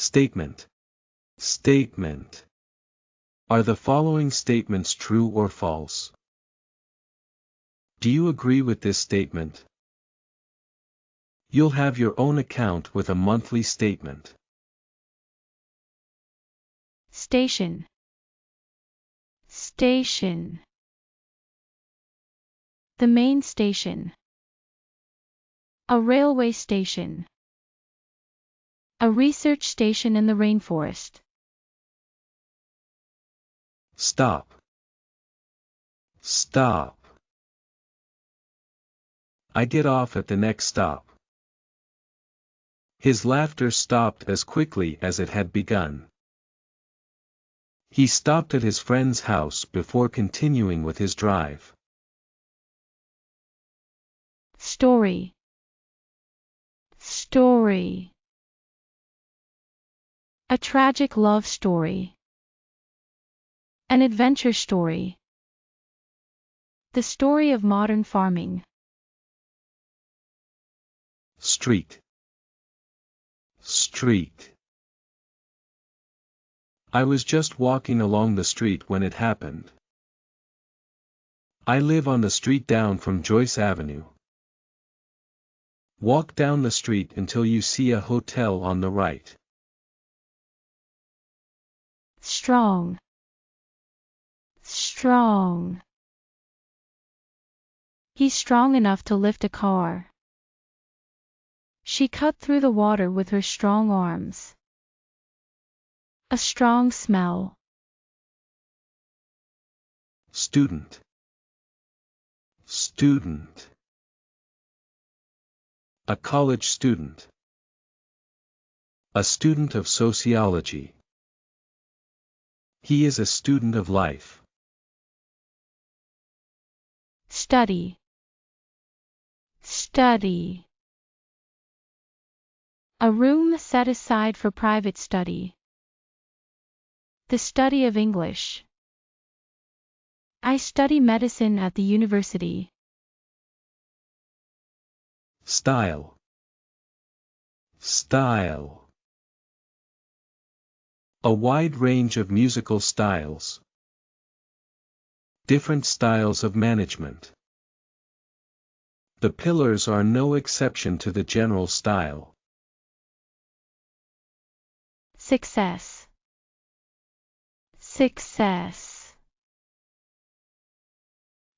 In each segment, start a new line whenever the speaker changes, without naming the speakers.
Statement. Statement. Are the following statements true or false? Do you agree with this statement? You'll have your own account with a monthly statement.
Station. Station. The main station. A railway station. A research station in the rainforest.
Stop. Stop. I get off at the next stop. His laughter stopped as quickly as it had begun. He stopped at his friend's house before continuing with his drive.
Story. Story. A tragic love story. An adventure story. The story of modern farming.
Street. Street. I was just walking along the street when it happened. I live on the street down from Joyce Avenue. Walk down the street until you see a hotel on the right.
Strong. Strong. He's strong enough to lift a car. She cut through the water with her strong arms. A strong smell.
Student. Student. A college student. A student of sociology. He is a student of life.
Study. Study. A room set aside for private study. The study of English. I study medicine at the university.
Style. Style. A wide range of musical styles. Different styles of management. The pillars are no exception to the general style.
Success. Success.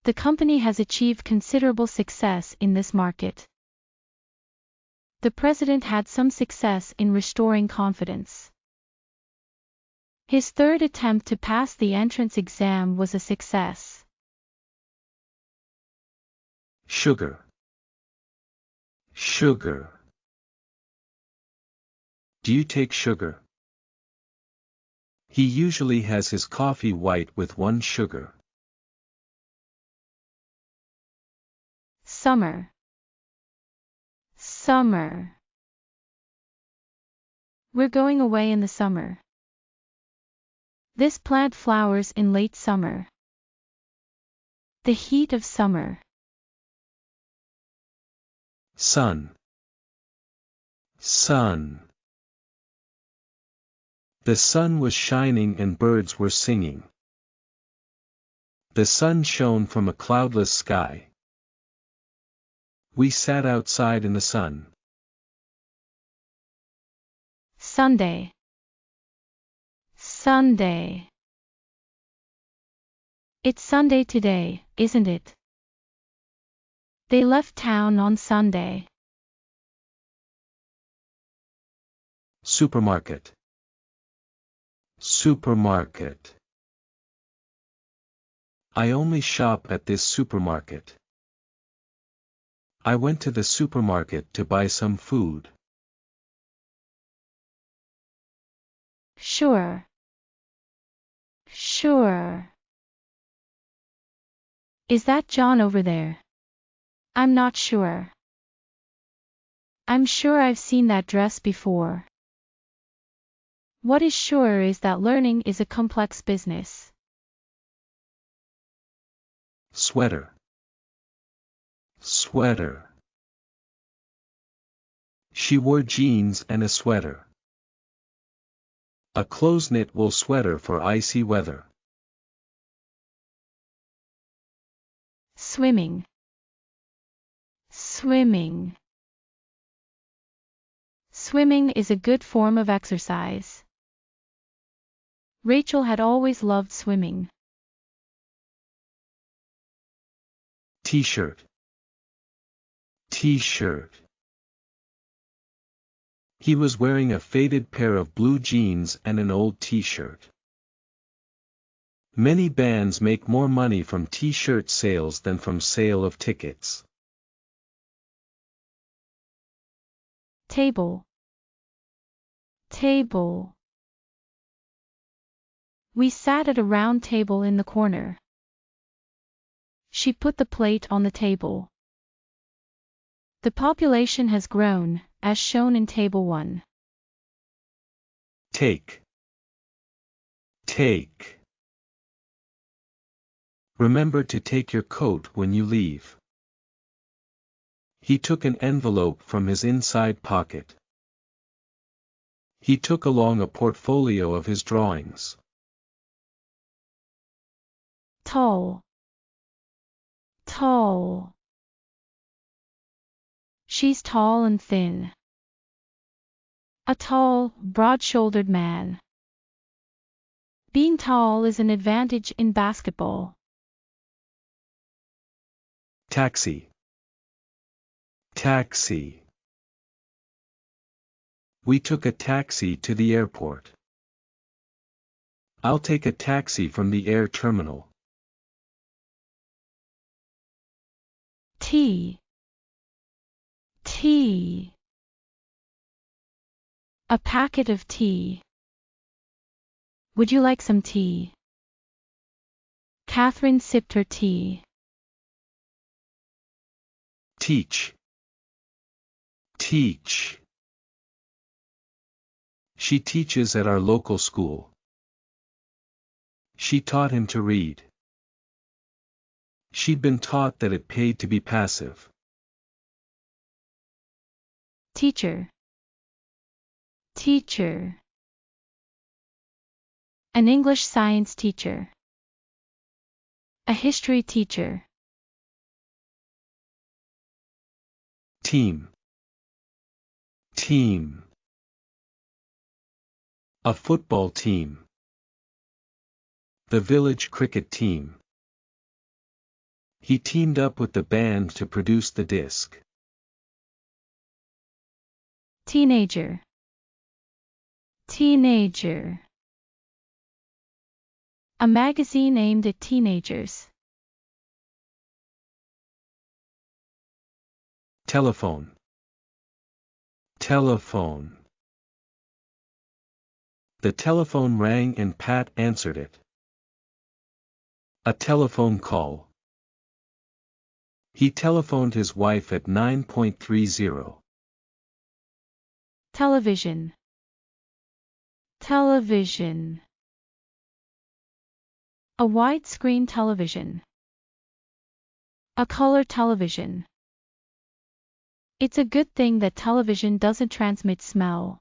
The company has achieved considerable success in this market. The president had some success in restoring confidence. His third attempt to pass the entrance exam was a success.
Sugar. Sugar. Do you take sugar? He usually has his coffee white with 1 sugar.
Summer. Summer. We're going away in the summer. This plant flowers in late summer. The heat of summer.
Sun. Sun. The sun was shining and birds were singing. The sun shone from a cloudless sky. We sat outside in the sun.
Sunday. Sunday. It's Sunday today, isn't it? They left town on Sunday.
Supermarket. Supermarket. I only shop at this supermarket. I went to the supermarket to buy some food.
Sure. Sure. Is that John over there? I'm not sure. I'm sure I've seen that dress before. What is sure is that learning is a complex business.
Sweater. Sweater. She wore jeans and a sweater. A close-knit wool sweater for icy weather.
Swimming. Swimming. Swimming is a good form of exercise. Rachel had always loved swimming.
T-shirt. T-shirt. He was wearing a faded pair of blue jeans and an old T-shirt. Many bands make more money from T-shirt sales than from sale of tickets.
Table. Table. We sat at a round table in the corner. She put the plate on the table. The population has grown, as shown in Table 1.
Take. Take. Remember to take your coat when you leave. He took an envelope from his inside pocket. He took along a portfolio of his drawings.
Tall. Tall. She's tall and thin. A tall, broad-shouldered man. Being tall is an advantage in basketball.
Taxi. Taxi. We took a taxi to the airport. I'll take a taxi from the air terminal.
Tea. Tea. A packet of tea. Would you like some tea? Catherine sipped her tea.
Teach. Teach. She teaches at our local school. She taught him to read. She'd been taught that it paid to be passive.
Teacher. Teacher. An English science teacher. A history teacher.
Team. Team. A football team. The village cricket team. He teamed up with the band to produce the disc.
Teenager. Teenager. A magazine aimed at teenagers.
Telephone. Telephone. The telephone rang and Pat answered it. A telephone call. He telephoned his wife at 9:30.
Television. Television. A widescreen television. A color television. It's a good thing that television doesn't transmit smell.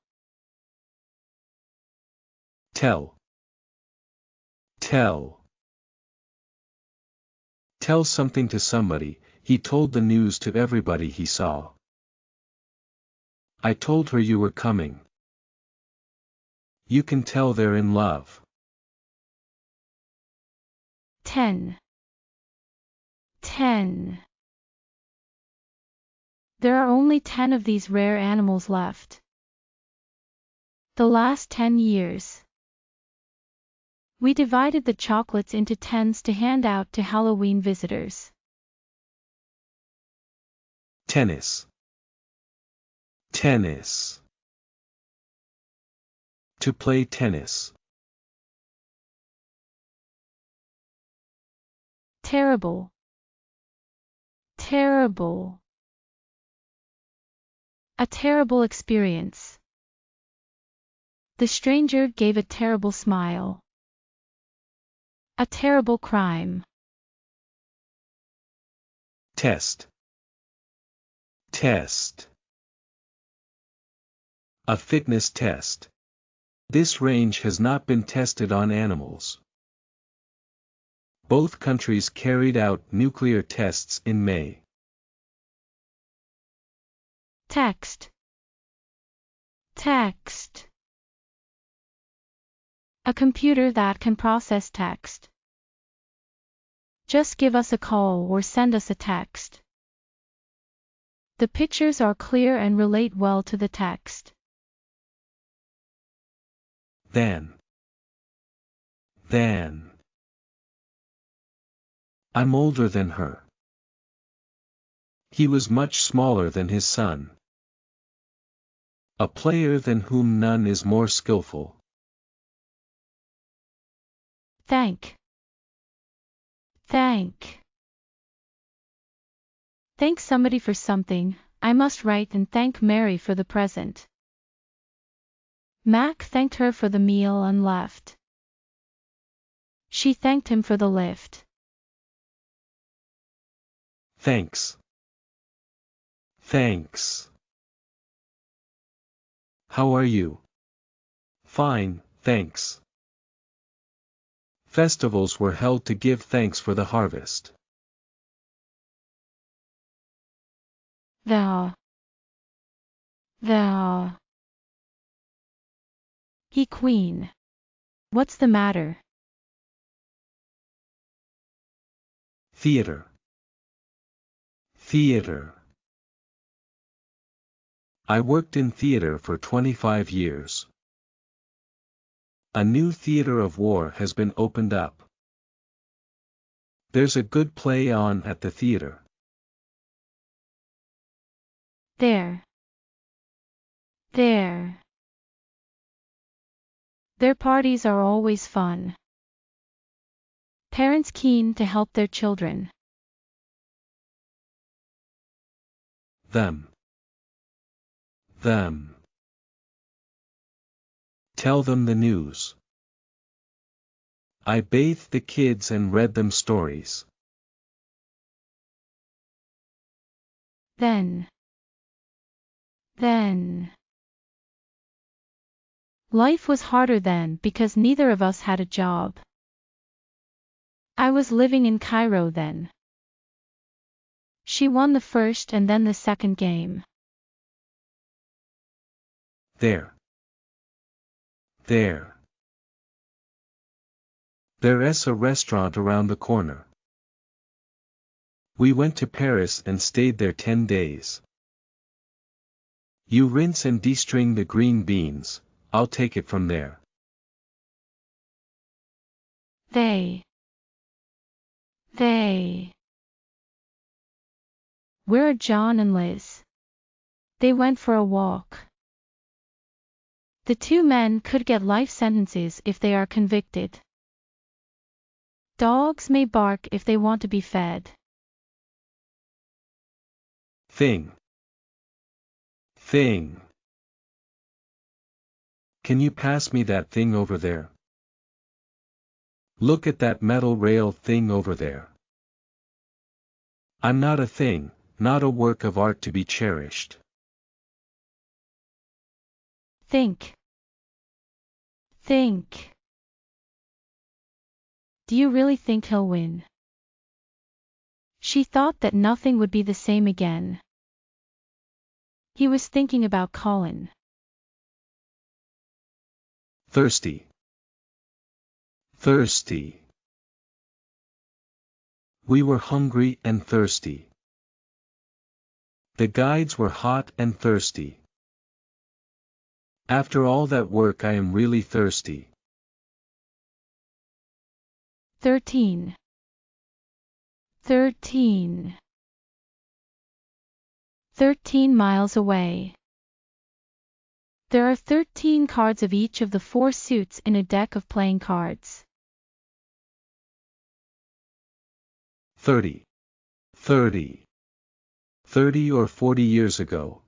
Tell. Tell. Tell something to somebody. He told the news to everybody he saw. I told her you were coming. You can tell they're in love.
10. 10. There are only 10 of these rare animals left. The last 10 years. We divided the chocolates into 10s to hand out to Halloween visitors.
Tennis. Tennis. To play tennis.
Terrible. Terrible. A terrible experience. The stranger gave a terrible smile. A terrible crime.
Test. Test. A fitness test. This range has not been tested on animals. Both countries carried out nuclear tests in May.
Text. Text. A computer that can process text. Just give us a call or send us a text. The pictures are clear and relate well to the text.
Then. I'm older than her. He was much smaller than his son. A player than whom none is more skillful.
Thank. Thank somebody for something. I must write and thank Mary for the present. Mac thanked her for the meal and left. She thanked him for the lift.
Thanks. How are you? Fine, thanks. Festivals were held to give thanks for the harvest.
Thou. He queen. What's the matter?
Theater. I worked in theater for 25 years. A new theater of war has been opened up. There's a good play on at the theater.
Their parties are always fun. Parents keen to help their children.
Them. Tell them the news. I bathed the kids and read them stories.
Then. Life was harder then because neither of us had a job. I was living in Cairo then. She won the first and then the second game.
There's a restaurant around the corner. We went to Paris and stayed there 10 days. You rinse and destring the green beans, I'll take it from there.
They. Where are John and Liz? They went for a walk. The two men could get life sentences if they are convicted. Dogs may bark if they want to be fed.
Thing. Can you pass me that thing over there? Look at that metal rail thing over there. I'm not a thing, not a work of art to be cherished.
Think. Do you really think he'll win? She thought that nothing would be the same again. He was thinking about Colin.
Thirsty. We were hungry and thirsty. The guides were hot and thirsty. After all that work I am really thirsty.
13. 13 miles away. There are 13 cards of each of the 4 suits in a deck of playing cards.
30 or 40 years ago,